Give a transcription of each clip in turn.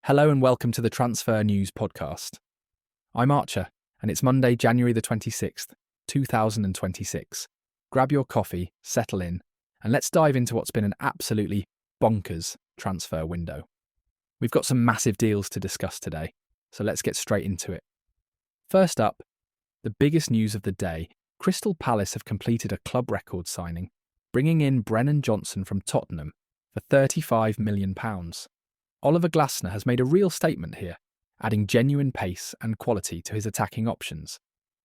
Hello and welcome to the Transfer News Podcast. I'm Archer, and it's Monday, January the 26th, 2026. Grab your coffee, settle in, and let's dive into what's been an absolutely bonkers transfer window. We've got some massive deals to discuss today, so let's get straight into it. First up, the biggest news of the day, Crystal Palace have completed a club record signing, bringing in Brennan Johnson from Tottenham for £35 million. Oliver Glasner has made a real statement here, adding genuine pace and quality to his attacking options.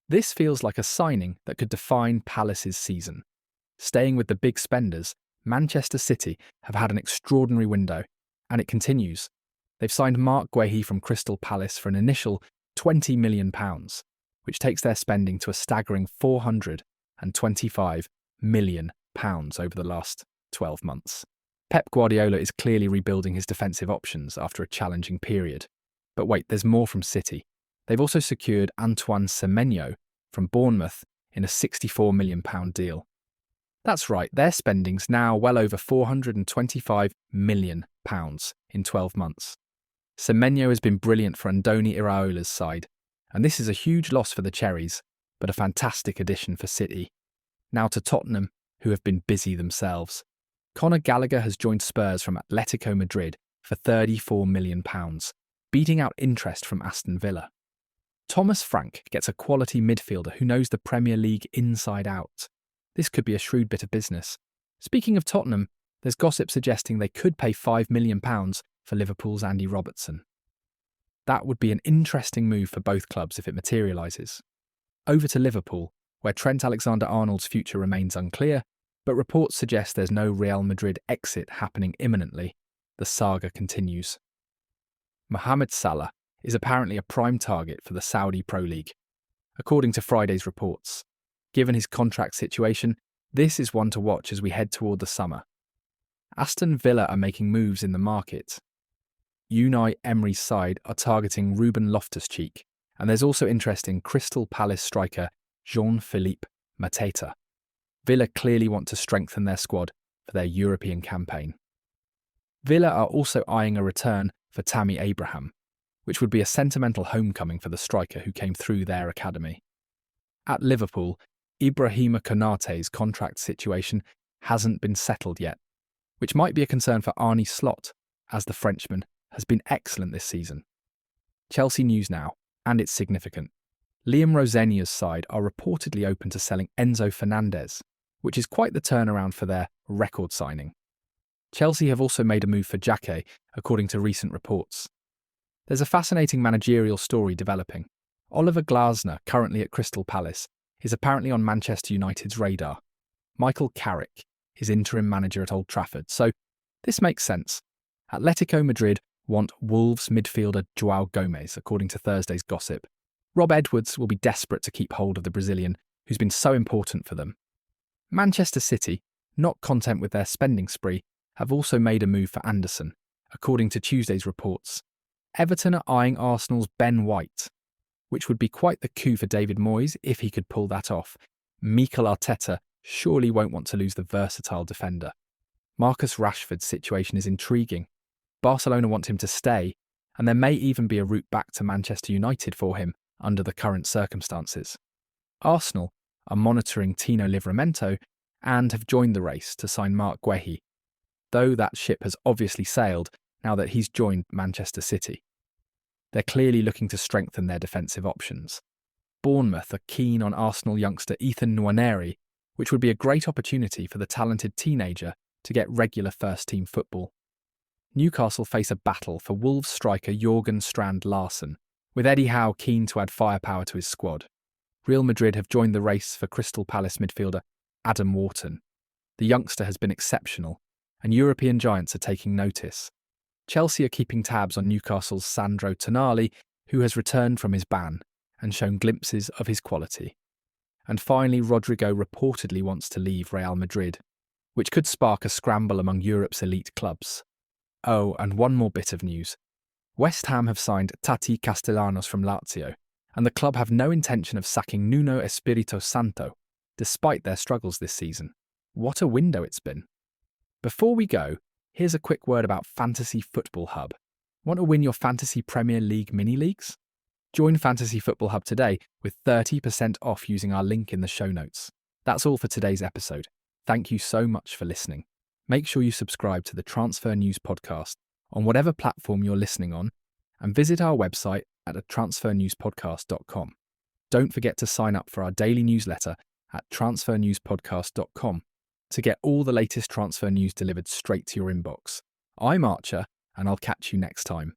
This feels like a signing that could define Palace's season. Staying with the big spenders, Manchester City have had an extraordinary window, and it continues. They've signed Marc Guehi from Crystal Palace for an initial £20 million, which takes their spending to a staggering £425 million over the last 12 months. Pep Guardiola is clearly rebuilding his defensive options after a challenging period. But wait, there's more from City. They've also secured Antoine Semenyo from Bournemouth in a £64 million deal. That's right, their spending's now well over £425 million in 12 months. Semenyo has been brilliant for Andoni Iraola's side, and this is a huge loss for the Cherries, but a fantastic addition for City. Now to Tottenham, who have been busy themselves. Conor Gallagher has joined Spurs from Atletico Madrid for £34 million, beating out interest from Aston Villa. Thomas Frank gets a quality midfielder who knows the Premier League inside out. This could be a shrewd bit of business. Speaking of Tottenham, there's gossip suggesting they could pay £5 million for Liverpool's Andy Robertson. That would be an interesting move for both clubs if it materialises. Over to Liverpool, where Trent Alexander-Arnold's future remains unclear, but reports suggest there's no Real Madrid exit happening imminently. The saga continues. Mohamed Salah is apparently a prime target for the Saudi Pro League, according to Friday's reports. Given his contract situation, this is one to watch as we head toward the summer. Aston Villa are making moves in the market. Unai Emery's side are targeting Ruben Loftus-Cheek, and there's also interest in Crystal Palace striker Jean-Philippe Mateta. Villa clearly want to strengthen their squad for their European campaign. Villa are also eyeing a return for Tammy Abraham, which would be a sentimental homecoming for the striker who came through their academy. At Liverpool, Ibrahima Konate's contract situation hasn't been settled yet, which might be a concern for Arne Slot, as the Frenchman has been excellent this season. Chelsea news now, and it's significant. Liam Rosenior's side are reportedly open to selling Enzo Fernandez, which is quite the turnaround for their record signing. Chelsea have also made a move for Guehi, according to recent reports. There's a fascinating managerial story developing. Oliver Glasner, currently at Crystal Palace, is apparently on Manchester United's radar. Michael Carrick is interim manager at Old Trafford, so this makes sense. Atletico Madrid want Wolves midfielder João Gomes, according to Thursday's gossip. Rob Edwards will be desperate to keep hold of the Brazilian, who's been so important for them. Manchester City, not content with their spending spree, have also made a move for Anderson, according to Tuesday's reports. Everton are eyeing Arsenal's Ben White, which would be quite the coup for David Moyes if he could pull that off. Mikel Arteta surely won't want to lose the versatile defender. Marcus Rashford's situation is intriguing. Barcelona want him to stay, and there may even be a route back to Manchester United for him under the current circumstances. Arsenal are monitoring Tino Livramento and have joined the race to sign Marc Guehi, though that ship has obviously sailed now that he's joined Manchester City. They're clearly looking to strengthen their defensive options. Bournemouth are keen on Arsenal youngster Ethan Nwaneri, which would be a great opportunity for the talented teenager to get regular first-team football. Newcastle face a battle for Wolves striker Jørgen Strand Larsen, with Eddie Howe keen to add firepower to his squad. Real Madrid have joined the race for Crystal Palace midfielder Adam Wharton. The youngster has been exceptional, and European giants are taking notice. Chelsea are keeping tabs on Newcastle's Sandro Tonali, who has returned from his ban and shown glimpses of his quality. And finally, Rodrigo reportedly wants to leave Real Madrid, which could spark a scramble among Europe's elite clubs. Oh, and one more bit of news. West Ham have signed Taty Castellanos from Lazio, and the club have no intention of sacking Nuno Espirito Santo, despite their struggles this season. What a window it's been. Before we go, here's a quick word about Fantasy Football Hub. Want to win your Fantasy Premier League mini-leagues? Join Fantasy Football Hub today with 30% off using our link in the show notes. That's all for today's episode. Thank you so much for listening. Make sure you subscribe to the Transfer News podcast on whatever platform you're listening on, and visit our website at transfernewspodcast.com. Don't forget to sign up for our daily newsletter at transfernewspodcast.com to get all the latest transfer news delivered straight to your inbox. I'm Archer, and I'll catch you next time.